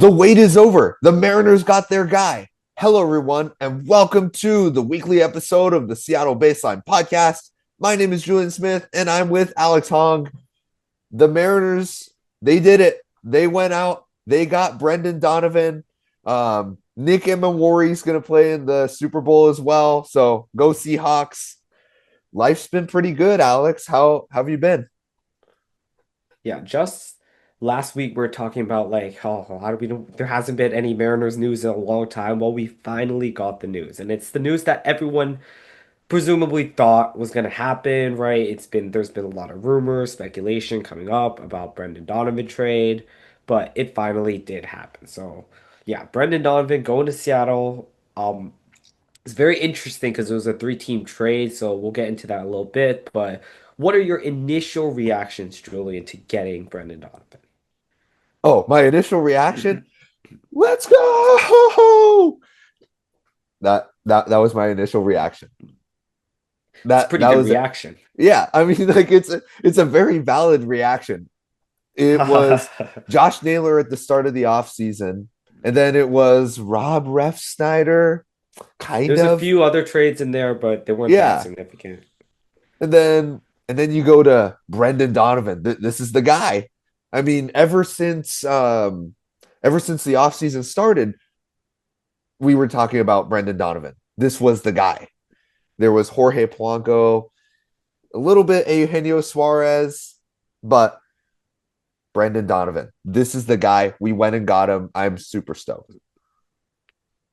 The wait is over. The Mariners got their guy. Hello, everyone, and welcome to the weekly episode of the Seattle Baseline Podcast. My name is Julian Smith, and I'm with Alex Hong. The Mariners, they did it. They went out. They got Brendan Donovan. Nick Emmanwori is going to play in the Super Bowl as well. So go Seahawks. Life's been pretty good, Alex. How have you been? Yeah, just last week we are talking about like how do we know there hasn't been any Mariners news in a long time. Well, we finally got the news, and it's the news that everyone presumably thought was going to happen, right? There's been a lot of rumors, speculation coming up about Brendan Donovan trade, but it finally did happen. So, yeah, Brendan Donovan going to Seattle. It's very interesting because it was a three-team trade, so we'll get into that a little bit. But what are your initial reactions, Julian, to getting Brendan Donovan? Oh, my initial reaction, let's go. That was my initial reaction. It's a That pretty that good was reaction. Yeah, I mean, like it's a very valid reaction. It was Josh Naylor at the start of the offseason, and then it was Rob Refsnyder, kind There's a of. few other trades in there, but they weren't that Yeah. significant. And then you go to Brendan Donovan. This is the guy. I mean, ever since the offseason started, we were talking about Brendan Donovan. This was the guy. There was Jorge Polanco, a little bit Eugenio Suarez, but Brendan Donovan. This is the guy. We went and got him. I'm super stoked.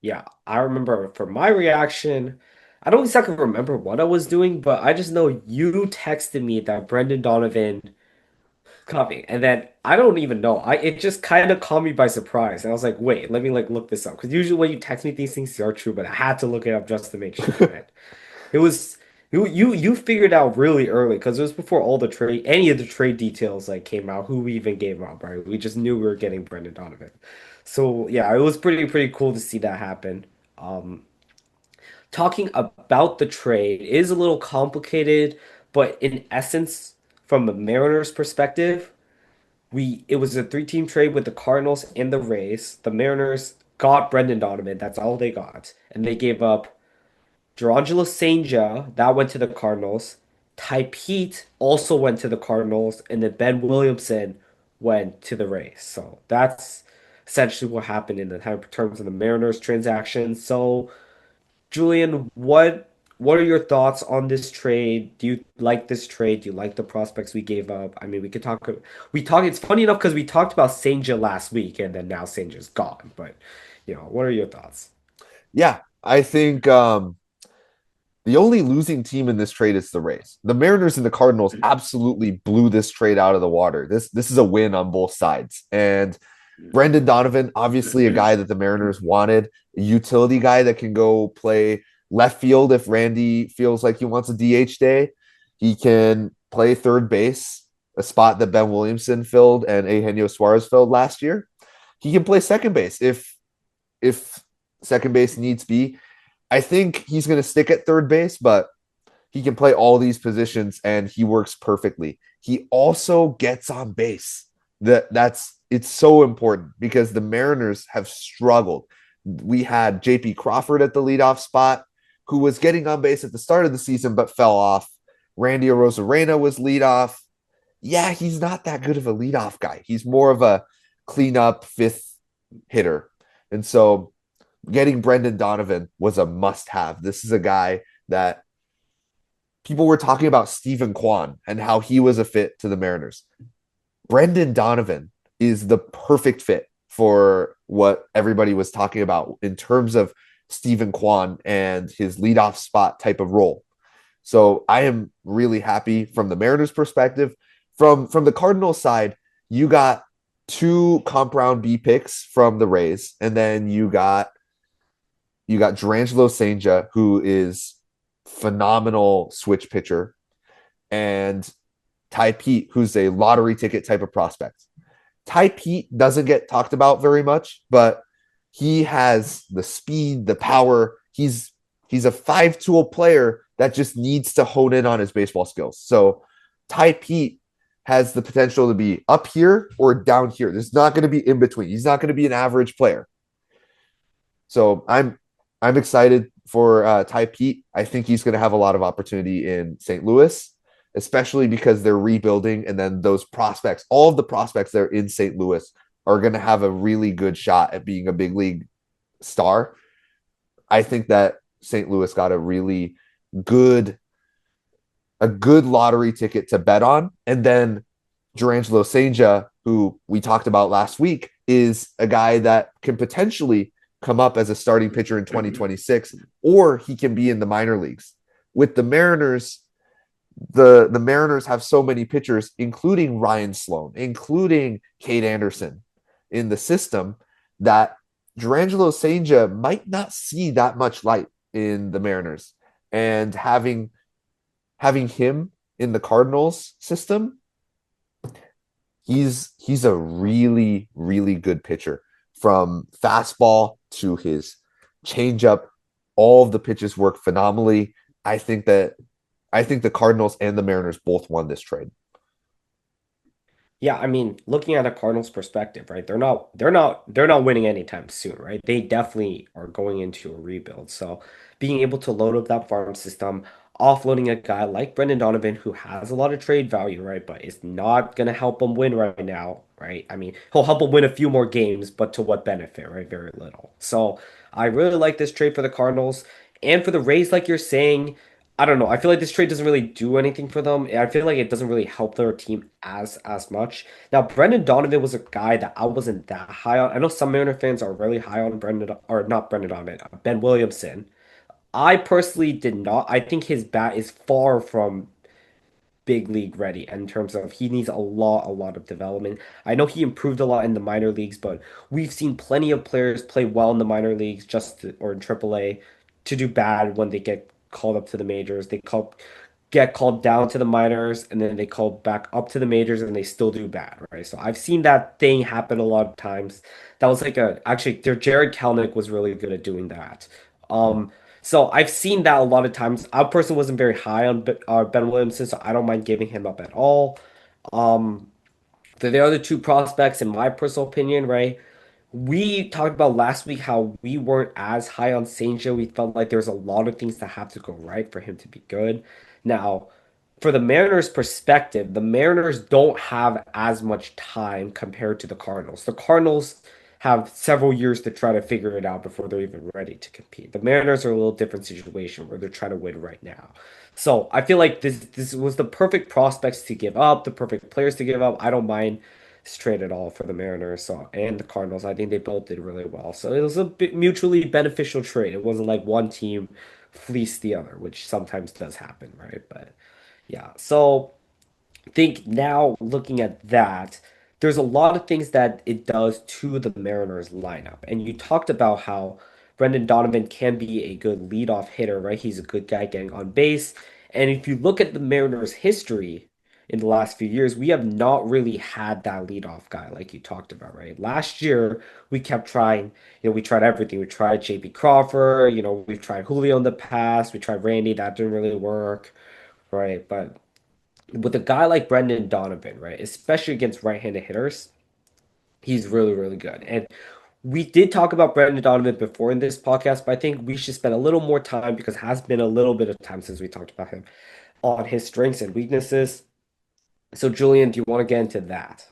Yeah, I remember for my reaction, I don't exactly remember what I was doing, but I just know you texted me that Brendan Donovan coming, and then I don't even know. It just kind of caught me by surprise, and I was like, wait, let me like look this up because usually when you text me these things, they are true, but I had to look it up just to make sure. And it was you figured out really early because it was before all the trade, any of the trade details like came out, who we even gave up, right? We just knew we were getting Brendan Donovan. So yeah, it was pretty cool to see that happen. Um, Talking about the trade is a little complicated, but in essence, from a Mariners perspective, we it was a three-team trade with the Cardinals and the Rays. The Mariners got Brendan Donovan, that's all they got, and they gave up Gerangelo Senja, that went to the Cardinals. Ty Pete also went to the Cardinals, and then Ben Williamson went to the Rays. So that's essentially what happened in the terms of the Mariners transaction. So Julian, what are your thoughts on this trade? Do you like this trade? Do you like the prospects we gave up? I mean, we could talk. We talk. It's funny enough because we talked about Senja last week, and then now Senja's gone. But what are your thoughts? Yeah, I think the only losing team in this trade is the Rays. The Mariners and the Cardinals absolutely blew this trade out of the water. This is a win on both sides. And Brendan Donovan, obviously a guy that the Mariners wanted, a utility guy that can go play left field if Randy feels like he wants a DH day. He can play third base, a spot that Ben Williamson filled and Eugenio Suarez filled last year. He can play second base if second base needs be. I think he's going to stick at third base, but he can play all these positions and he works perfectly. He also gets on base. That's it's so important because the Mariners have struggled. We had JP Crawford at the leadoff spot, who was getting on base at the start of the season but fell off. Randy Arozarena was leadoff. Yeah, he's not that good of a leadoff guy. He's more of a cleanup fifth hitter. And so getting Brendan Donovan was a must have. This is a guy that people were talking about Stephen Kwan and how he was a fit to the Mariners. Brendan Donovan is the perfect fit for what everybody was talking about in terms of Stephen Kwan and his leadoff spot type of role. So I am really happy from the Mariners perspective. From the Cardinals side, you got two comp round B picks from the Rays, and then you got Gerangelo Senja, who is phenomenal switch pitcher, and Ty Pete, who's a lottery ticket type of prospect. Ty Pete doesn't get talked about very much, but he has the speed, the power. He's a five-tool player that just needs to hone in on his baseball skills. So Ty Pete has the potential to be up here or down here. There's not going to be in between. He's not going to be an average player. So I'm excited for Ty Pete. I think he's going to have a lot of opportunity in St. Louis, especially because they're rebuilding, and then those prospects, all of the prospects that are in St. Louis, are going to have a really good shot at being a big league star. I think that St. Louis got good a good lottery ticket to bet on, and then Durangelo Senja, who we talked about last week, is a guy that can potentially come up as a starting pitcher in 2026, or he can be in the minor leagues. With the Mariners, the Mariners have so many pitchers, including Ryan Sloan, including Cade Anderson in the system, that Durangelo Senja might not see that much light in the Mariners. And having him in the Cardinals system, he's a really good pitcher from fastball to his changeup. All of the pitches work phenomenally. I think that I think the Cardinals and the Mariners both won this trade. Yeah, I mean, looking at a Cardinals perspective, right? They're not winning anytime soon, right? They definitely are going into a rebuild. So being able to load up that farm system, offloading a guy like Brendan Donovan who has a lot of trade value, right? But is not gonna help him win right now, right? I mean, he'll help him win a few more games, but to what benefit, right? Very little. So I really like this trade for the Cardinals and for the Rays, like you're saying. I don't know. I feel like this trade doesn't really do anything for them. I feel like it doesn't really help their team as much. Now, Brendan Donovan was a guy that I wasn't that high on. I know some Mariner fans are really high on Brendan, or not Brendan Donovan, Ben Williamson. I personally did not. I think his bat is far from big league ready in terms of he needs a lot of development. I know he improved a lot in the minor leagues, but we've seen plenty of players play well in the minor leagues or in AAA to do bad when they get called up to the majors. Get called down to the minors and then they call back up to the majors and they still do bad, right? So I've seen that thing happen a lot of times. That was like a actually their Jared Kelnick was really good at doing that. Um so I've seen that a lot of times. I personally wasn't very high on Ben Williamson, so I don't mind giving him up at all. Um, the other two prospects, in my personal opinion, right? We talked about last week how we weren't as high on Sancho. We felt like there's a lot of things that have to go right for him to be good. Now, for the Mariners' perspective, the Mariners don't have as much time compared to the Cardinals. The Cardinals have several years to try to figure it out before they're even ready to compete. The Mariners are a little different situation where they're trying to win right now. So I feel like this was the perfect prospects to give up, the perfect players to give up. I don't mind this trade at all for the Mariners and the Cardinals. I think they both did really well. So it was a bit mutually beneficial trade. It wasn't like one team fleeced the other, which sometimes does happen, right? But yeah. So think now looking at that, there's a lot of things that it does to the Mariners lineup. And you talked about how Brendan Donovan can be a good leadoff hitter, right? He's a good guy getting on base. And if you look at the Mariners' history in the last few years, we have not really had that leadoff guy like you talked about, right? Last year, we kept trying, we tried everything. We tried JP Crawford, we've tried Julio in the past, we tried Randy, that didn't really work, right? But with a guy like Brendan Donovan, right, especially against right-handed hitters, he's really, really good. And we did talk about Brendan Donovan before in this podcast, but I think we should spend a little more time because it has been a little bit of time since we talked about him on his strengths and weaknesses. So, Julian, do you want to get into that?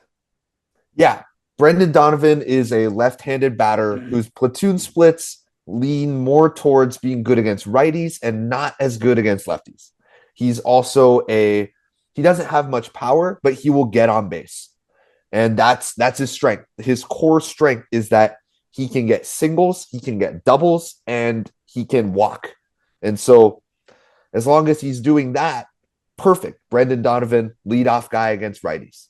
Yeah, Brendan Donovan is a left-handed batter whose platoon splits lean more towards being good against righties and not as good against lefties. He's also a he doesn't have much power, but he will get on base. And that's his strength. His core strength is that he can get singles, he can get doubles, and he can walk. And so as long as he's doing that, perfect. Brendan Donovan, leadoff guy against righties.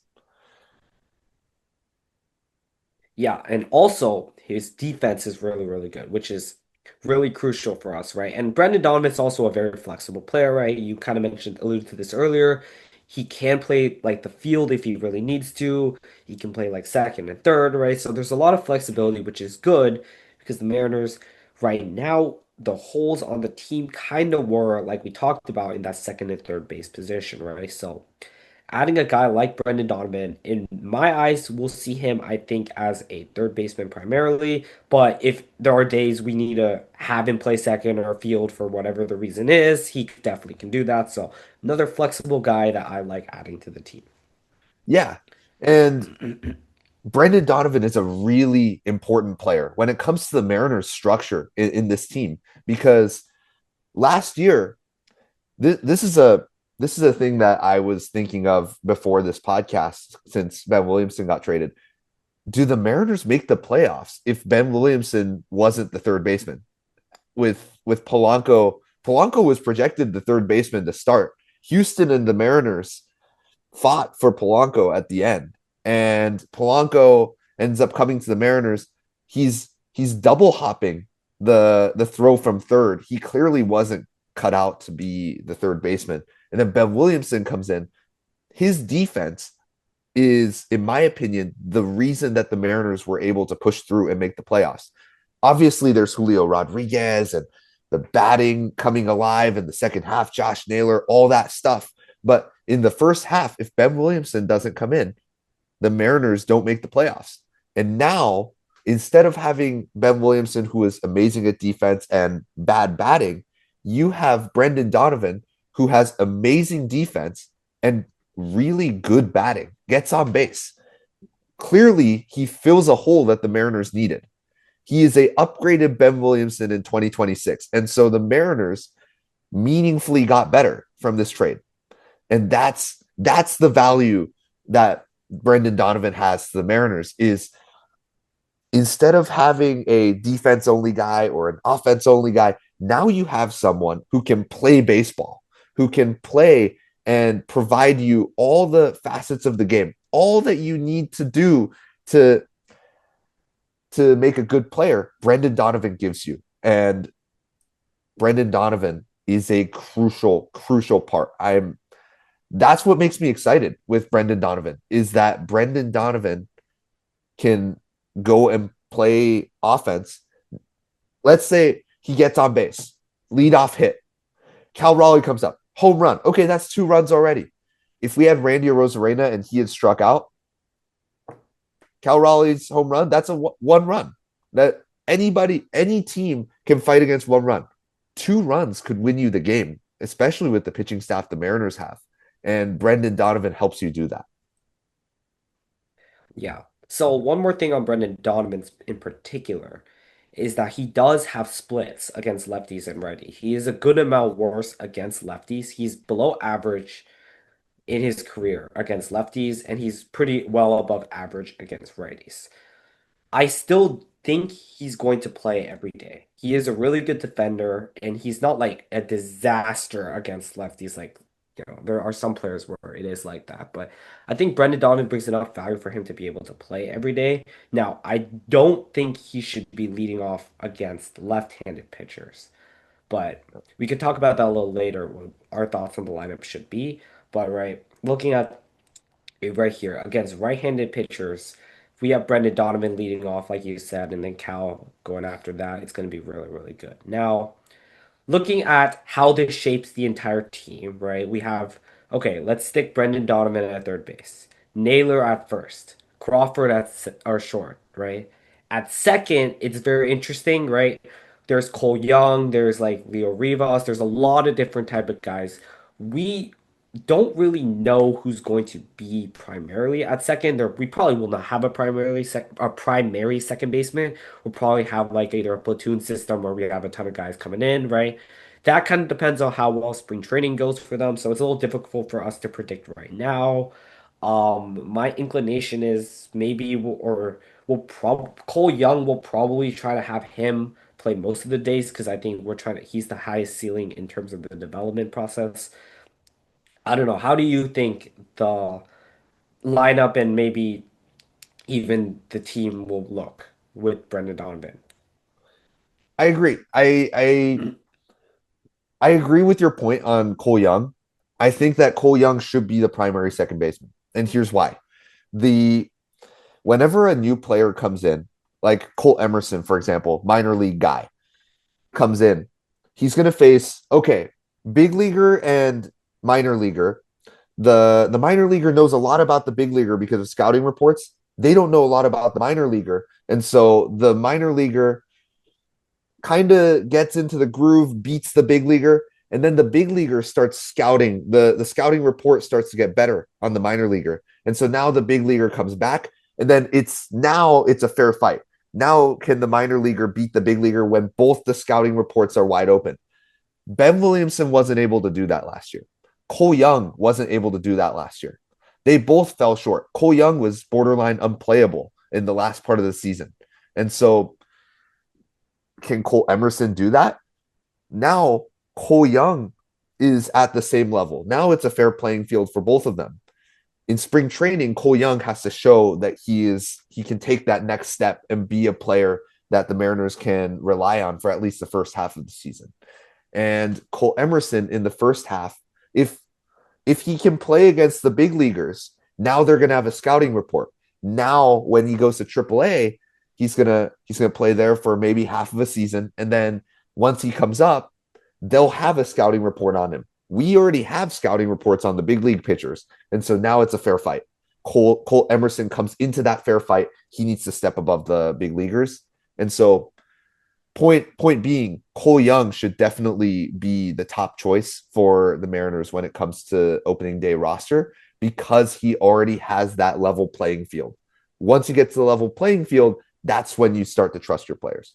Yeah, and also his defense is really, really good, which is really crucial for us, right? And Brendan Donovan's also a very flexible player, right? You kind of alluded to this earlier. He can play like the field if he really needs to. He can play like second and third, right? So there's a lot of flexibility, which is good because the Mariners right now, the holes on the team kind of were like we talked about in that second and third base position, right? So adding a guy like Brendan Donovan, in my eyes, we'll see him, I think, as a third baseman primarily. But if there are days we need to have him play second or field for whatever the reason is, he definitely can do that. So another flexible guy that I like adding to the team. Yeah. And Brendan Donovan is a really important player when it comes to the Mariners structure in this team because last year this is a thing that I was thinking of before this podcast since Ben Williamson got traded. Do the Mariners make the playoffs if Ben Williamson wasn't the third baseman? With Polanco, Polanco was projected the third baseman to start. Houston and the Mariners fought for Polanco at the end, and Polanco ends up coming to the Mariners. He's double hopping the throw from third. He clearly wasn't cut out to be the third baseman. And then Ben Williamson comes in. His defense is, in my opinion, the reason that the Mariners were able to push through and make the playoffs. Obviously, there's Julio Rodriguez and the batting coming alive in the second half, Josh Naylor, all that stuff. But in the first half, if Ben Williamson doesn't come in, the Mariners don't make the playoffs. And now, instead of having Ben Williamson, who is amazing at defense and bad batting, you have Brendan Donovan, who has amazing defense and really good batting, gets on base. Clearly, he fills a hole that the Mariners needed. He is a upgraded Ben Williamson in 2026. And so the Mariners meaningfully got better from this trade. And that's the value that Brendan Donovan has to the Mariners is instead of having a defense only guy or an offense only guy, now you have someone who can play baseball, who can play and provide you all the facets of the game, all that you need to do to make a good player. Brendan Donovan gives you, and Brendan Donovan is a crucial part. I'm That's what makes me excited with Brendan Donovan is that Brendan Donovan can go and play offense. Let's say he gets on base, lead off hit. Cal Raleigh comes up, home run. Okay, that's 2 runs already. If we had Randy Arozarena and he had struck out, Cal Raleigh's home run, that's a 1 run. That any team can fight against 1 run. 2 runs could win you the game, especially with the pitching staff the Mariners have. And Brendan Donovan helps you do that. Yeah. So one more thing on Brendan Donovan in particular is that he does have splits against lefties and righty. He is a good amount worse against lefties. He's below average in his career against lefties, and he's pretty well above average against righties. I still think he's going to play every day. He is a really good defender, and he's not like a disaster against lefties. Like, there are some players where it is like that, but I think Brendan Donovan brings enough value for him to be able to play every day. Now, I don't think he should be leading off against left-handed pitchers, but we could talk about that a little later, what our thoughts on the lineup should be. But right, looking at right here against right-handed pitchers. We have Brendan Donovan leading off, like you said, and then Cal going after that. It's going to be really, really good. Now, looking at how this shapes the entire team, right? We have, okay, let's stick Brendan Donovan at third base, Naylor at first, Crawford at our short, right? At second, it's very interesting, right? There's Cole Young, there's like Leo Rivas, there's a lot of different type of guys. We don't really know who's going to be primarily at second. There, we probably will not have a primary second baseman. We'll probably have like either a platoon system where we have a ton of guys coming in, right? That kind of depends on how well spring training goes for them. So it's a little difficult for us to predict right now. My inclination is maybe we'll prob Cole Young will probably try to have him play most of the days because I think he's the highest ceiling in terms of the development process. I don't know. How do you think the lineup and maybe even the team will look with Brendan Donovan? I agree. I agree with your point on Cole Young. I think that Cole Young should be the primary second baseman. And here's why. The Whenever a new player comes in, like Cole Emerson, for example, minor league guy, comes in, he's going to face, okay, big leaguer and minor leaguer. The minor leaguer knows a lot about the big leaguer because of scouting reports. They don't know a lot about the minor leaguer, and so the minor leaguer kind of gets into the groove, beats the big leaguer, and then the big leaguer starts scouting. The scouting report starts to get better on the minor leaguer, and so now the big leaguer comes back, and then it's a fair fight. Now can the minor leaguer beat the big leaguer when both the scouting reports are wide open? Ben Williamson wasn't able to do that last year. Cole Young wasn't able to do that last year. They both fell short. Cole Young was borderline unplayable in the last part of the season. And so, can Cole Emerson do that? Now, Cole Young is at the same level. Now it's a fair playing field for both of them. In spring training, Cole Young has to show that he can take that next step and be a player that the Mariners can rely on for at least the first half of the season. And Cole Emerson in the first half, if if he can play against the big leaguers, now they're going to have a scouting report. Now when he goes to AAA, he's gonna play there for maybe half of a season, and then once he comes up, they'll have a scouting report on him. We already have scouting reports on the big league pitchers, and so now it's a fair fight. Cole Emerson comes into that fair fight. He needs to step above the big leaguers, and so point being, Cole Young should definitely be the top choice for the Mariners when it comes to opening day roster because he already has that level playing field. Once you get to the level playing field, that's when you start to trust your players.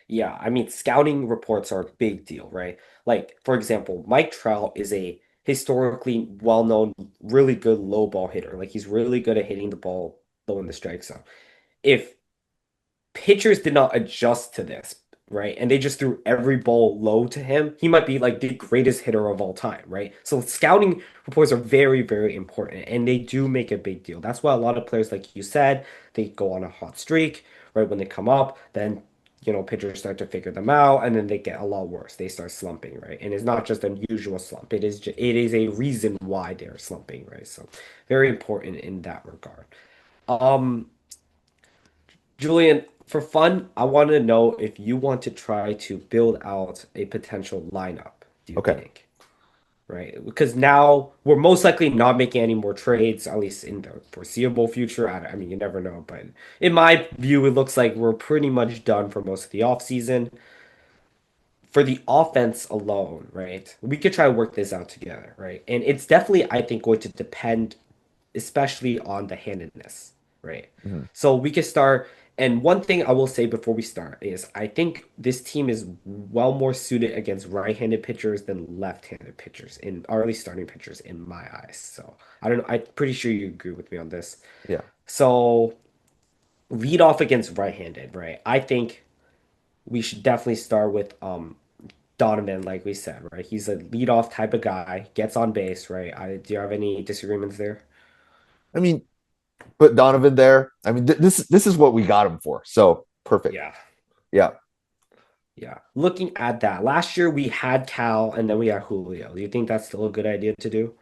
Yeah, I mean, scouting reports are a big deal, right? Like, for example, Mike Trout is a historically well-known, really good low ball hitter. Like, he's really good at hitting the ball low in the strike zone. If pitchers did not adjust to this, right? And they just threw every ball low to him, he might be like the greatest hitter of all time, right? So scouting reports are very, very important and they do make a big deal. That's why a lot of players, like you said, they go on a hot streak, right? When they come up, then pitchers start to figure them out, and then they get a lot worse. They start slumping, right? And it's not just an usual slump. It is a reason why they're slumping, right? So very important in that regard. Um, Julian, for fun, I want to know if you want to try to build out a potential lineup, do you Okay. think? Right? Because now we're most likely not making any more trades, at least in the foreseeable future. I mean, you never know, but in my view, it looks like we're pretty much done for most of the offseason. For the offense alone, right? We could try to work this out together, right? And it's definitely, I think, going to depend especially on the handedness, right? Mhm. So we could start. And one thing I will say before we start is I think this team is well more suited against right-handed pitchers than left-handed pitchers in or at least starting pitchers in my eyes. So I don't know. I'm pretty sure you agree with me on this. Yeah. So lead off against right-handed, right? I think we should definitely start with Donovan, like we said, right? He's a lead-off type of guy, gets on base, right? Do you have any disagreements there? I mean, put Donovan there. I mean, this is what we got him for. So perfect. Yeah. Yeah. Yeah. Looking at that, last year we had Cal and then we had Julio. Do you think that's still a good idea to do?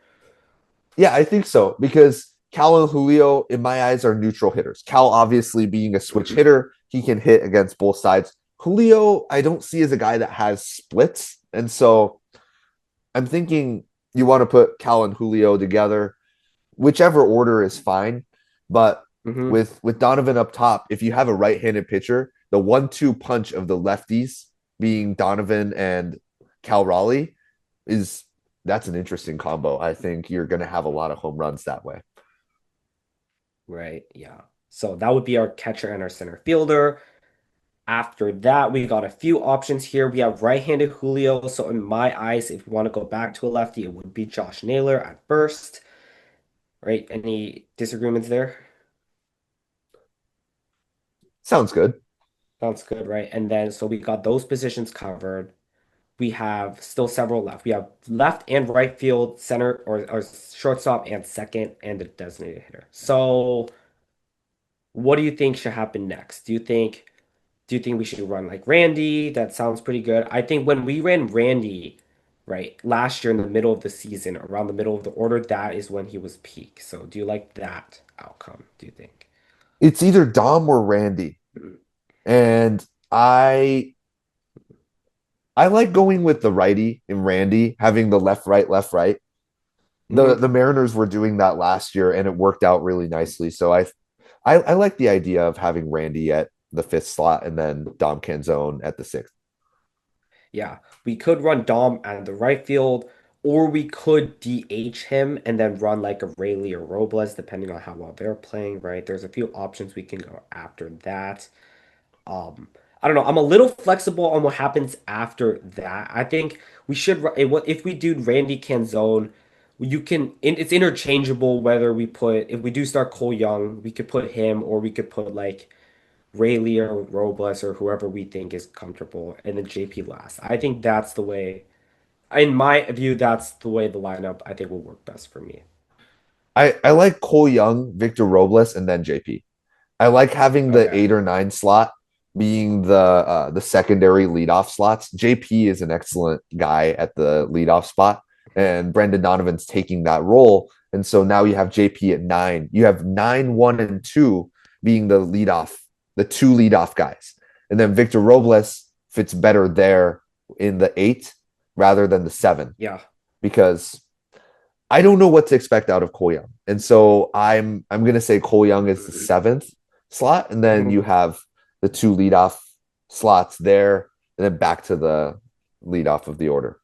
Yeah, I think so because Cal and Julio, in my eyes, are neutral hitters. Cal, obviously, being a switch hitter, he can hit against both sides. Julio, I don't see as a guy that has splits. And so I'm thinking you want to put Cal and Julio together. Whichever order is fine. But Hmm. with Donovan up top, if you have a right-handed pitcher, the 1-2 punch of the lefties being Donovan and Cal Raleigh is that's an interesting combo. I think you're going to have a lot of home runs that way. Right. Yeah. So that would be our catcher and our center fielder. After that, we got a few options here. We have right-handed Julio. So in my eyes, if we want to go back to a lefty, it would be Josh Naylor at first. Right? Any disagreements there? Sounds good. Sounds good, right? And then so we got those positions covered. We have still several left. We have left and right field, center or shortstop and second and the designated hitter. So what do you think should happen next? Do you think we should run like Randy? That sounds pretty good. I think when we ran Randy, right, last year in the middle of the season, around the middle of the order, that is when he was peak. So do you like that outcome, do you think? It's either Dom or Randy. And I like going with the righty in Randy, having the left right. The Hmm. Mariners were doing that last year, and it worked out really nicely. So I like the idea of having Randy at the fifth slot and then Dom Canzone at the sixth. Yeah, we could run Dom at the right field, or we could DH him and then run like a Rayleigh or Robles, depending on how well they're playing, right? There's a few options we can go after that. Um, I don't know. I'm a little flexible on what happens after that. I think we should, if we do Randy Canzone, you can, it's interchangeable whether we put, if we do start Cole Young, we could put him or we could put like Rayleigh or Robles or whoever we think is comfortable, and then JP last. I think that's the way, in my view, that's the way the lineup I think will work best for me. I like Cole Young, Victor Robles, and then JP. I like having the Okay. 8 or 9 slot being the secondary leadoff slots. JP is an excellent guy at the leadoff spot, and Brendan Donovan's taking that role. And so now you have JP at 9. You have 9, 1, and 2 being the two leadoff guys. And then Victor Robles fits better there in the 8 rather than the 7 Yeah. because I don't know what to expect out of Cole Young. And so I'm gonna say Cole Young is the seventh slot, and then you Mhm. have the two leadoff slots there, and then back to the leadoff of the order.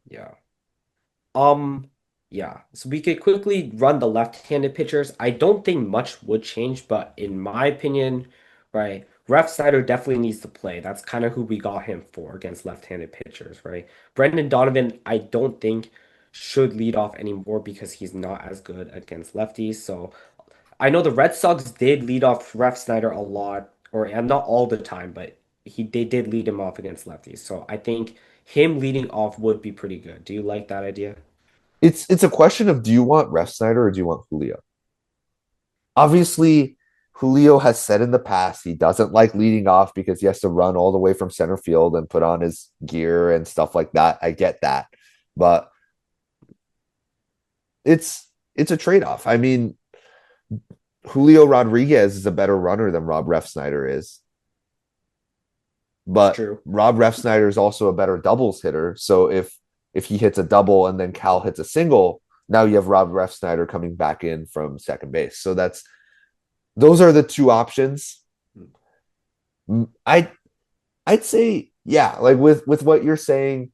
Yeah. Um, yeah. So we could quickly run the left-handed pitchers. I don't think much would change, but in my opinion, right, Ref Snyder definitely needs to play. That's kind of who we got him for against left-handed pitchers, right? Brendan Donovan, I don't think should lead off anymore because he's not as good against lefties. So I know the Red Sox did lead off Ref Snyder a lot, or and not all the time, but they did lead him off against lefties. So I think him leading off would be pretty good. Do you like that idea? It's a question of do you want Ref Snyder or do you want Julio? Obviously, Julio has said in the past he doesn't like leading off because he has to run all the way from center field and put on his gear and stuff like that. I get that. But it's a trade-off. I mean, Julio Rodriguez is a better runner than Rob Refsnyder is, It's but true. Rob Refsnyder is also a better doubles hitter. So if he hits a double and then Cal hits a single, now you have Rob Refsnyder coming back in from second base. So that's those are the two options. I I'd say yeah, like with what you're saying,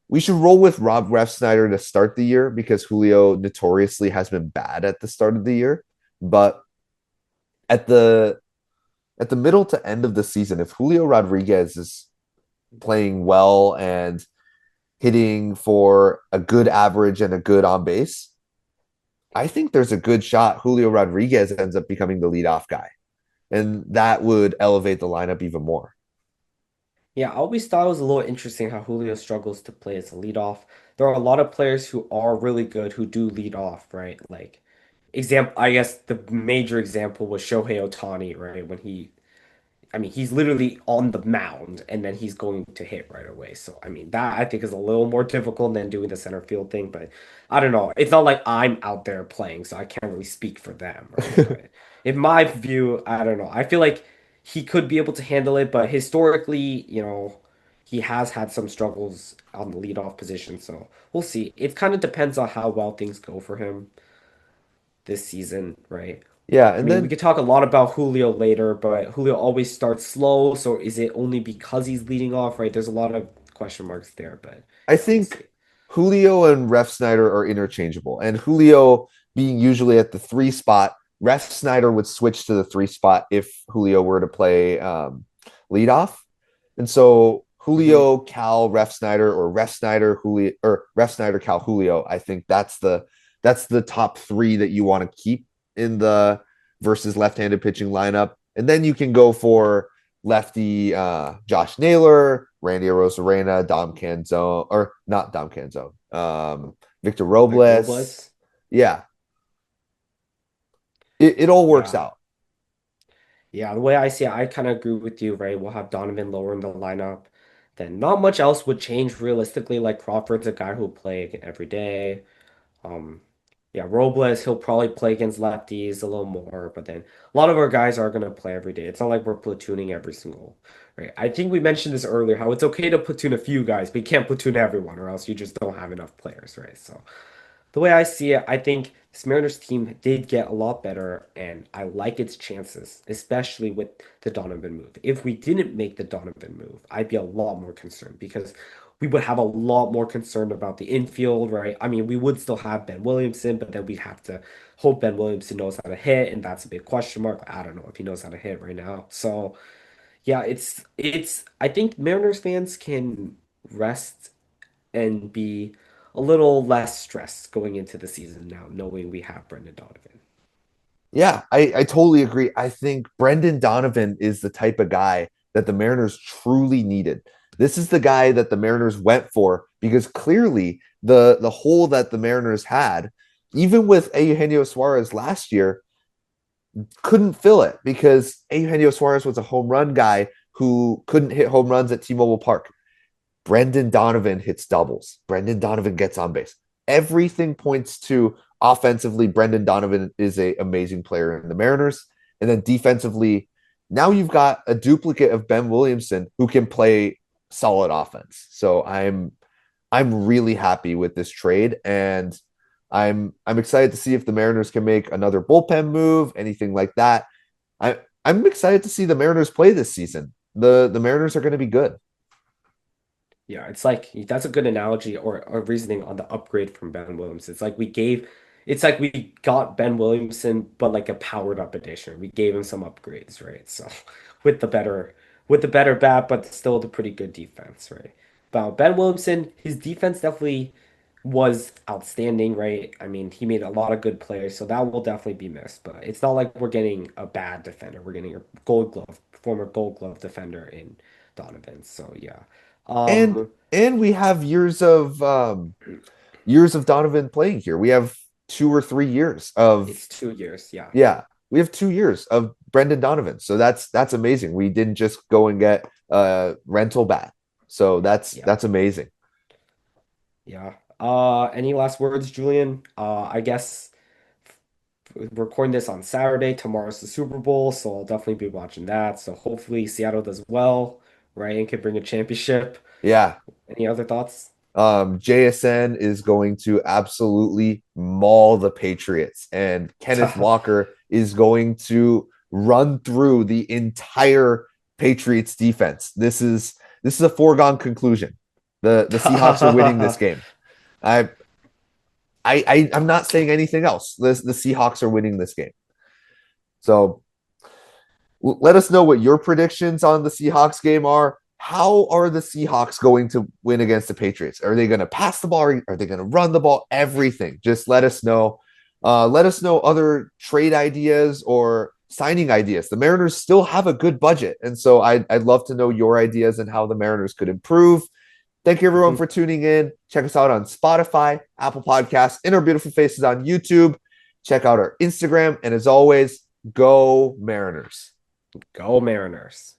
we should roll with Rob Refsnyder to start the year because Julio notoriously has been bad at the start of the year, but at the middle to end of the season, if Julio Rodriguez is playing well and hitting for a good average and a good on base, I think there's a good shot Julio Rodriguez ends up becoming the leadoff guy. And that would elevate the lineup even more. Yeah, I always thought it was a little interesting how Julio struggles to play as a leadoff. There are a lot of players who are really good who do lead off, right? Like example, I guess the major example was Shohei Ohtani, right? When he I mean, he's literally on the mound and then he's going to hit right away. So, I mean, that I think is a little more difficult than doing the center field thing. But I don't know. It's not like I'm out there playing, so I can't really speak for them, right? But in my view, I don't know. I feel like he could be able to handle it, but historically, he has had some struggles on the leadoff position. So we'll see. It kind of depends on how well things go for him this season, right? Yeah, I and mean, we then could talk a lot about Julio later, but Julio always starts slow. So is it only because he's leading off, right? There's a lot of question marks there, but I yeah, we'll think see. Julio and Ref Snyder are interchangeable. And Julio being usually at the 3 spot, Ref Snyder would switch to the 3 spot if Julio were to play leadoff. And so Hmm. Julio, Cal, Ref Snyder, or Ref Snyder, Julio, or Ref Snyder, Cal, Julio. I think that's the top 3 that you want to keep in the versus left-handed pitching lineup. And then you can go for lefty Josh Naylor, Randy Arozarena, Dom Canzone, or not Dom Canzone, Victor Like Robles. Robles, Yeah, it all works yeah, out. yeah. The way I see it, I kind of agree with you, right? We'll have Donovan lower in the lineup. Then not much else would change realistically. Like Crawford's a guy who'll play every day. Um, yeah, Robles, he'll probably play against lefties a little more, but then a lot of our guys are gonna play every day. It's not like we're platooning every single, right? I think we mentioned this earlier, how it's okay to platoon a few guys, but you can't platoon everyone, or else you just don't have enough players, right? So the way I see it, I think this Mariners team did get a lot better, and I like its chances, especially with the Donovan move. If we didn't make the Donovan move, I'd be a lot more concerned because we would have a lot more concern about the infield, right? I mean, we would still have Ben Williamson, but then we'd have to hope Ben Williamson knows how to hit, and that's a big question mark. I don't know if he knows how to hit right now. So yeah, it's I think Mariners fans can rest and be a little less stressed going into the season now, knowing we have Brendan Donovan. Yeah, I totally agree. I think Brendan Donovan is the type of guy that the Mariners truly needed. This is the guy that the Mariners went for because clearly the hole that the Mariners had, even with Eugenio Suarez last year, couldn't fill it because Eugenio Suarez was a home run guy who couldn't hit home runs at T-Mobile Park. Brendan Donovan hits doubles. Brendan Donovan gets on base. Everything points to offensively, Brendan Donovan is an amazing player in the Mariners. And then defensively, now you've got a duplicate of Ben Williamson who can play solid offense. So I'm really happy with this trade, and I'm excited to see if the Mariners can make another bullpen move, anything like that. I'm excited to see the Mariners play this season. The Mariners are going to be good. Yeah, it's like that's a good analogy or reasoning on the upgrade from Ben Williams. It's like we got Ben Williamson, but like a powered up edition. We gave him some upgrades, right? So with the better with the better bat, but still the pretty good defense, right? But Ben Williamson, his defense definitely was outstanding, right? I mean, he made a lot of good plays, so that will definitely be missed. But it's not like we're getting a bad defender. We're getting a former Gold Glove defender in Donovan. So yeah. and Um, and we have years of Donovan playing here. We have 2 or 3 years of it's 2 years, yeah. yeah, we have 2 years of Brendan Donovan. So that's amazing. We didn't just go and get a rental bat. So Yeah. that's amazing. Yeah. Any last words, Julian? I guess we're recording this on Saturday. Tomorrow's the Super Bowl, so I'll definitely be watching that. So hopefully Seattle does well, right, and can bring a championship. Yeah. Any other thoughts? JSN is going to absolutely maul the Patriots, and Kenneth Walker is going to run through the entire Patriots defense. This is a foregone conclusion. The Seahawks are winning this game. I I'm not saying anything else. The Seahawks are winning this game. So let us know what your predictions on the Seahawks game are. How are the Seahawks going to win against the Patriots? Are they going to pass the ball? Are they going to run the ball? Everything. Just let us know. Let us know other trade ideas or signing ideas. The Mariners still have a good budget. And so I'd love to know your ideas and how the Mariners could improve. Thank you, everyone, Mhm. for tuning in. Check us out on Spotify, Apple Podcasts, and our beautiful faces on YouTube. Check out our Instagram. And as always, go Mariners. Go Mariners.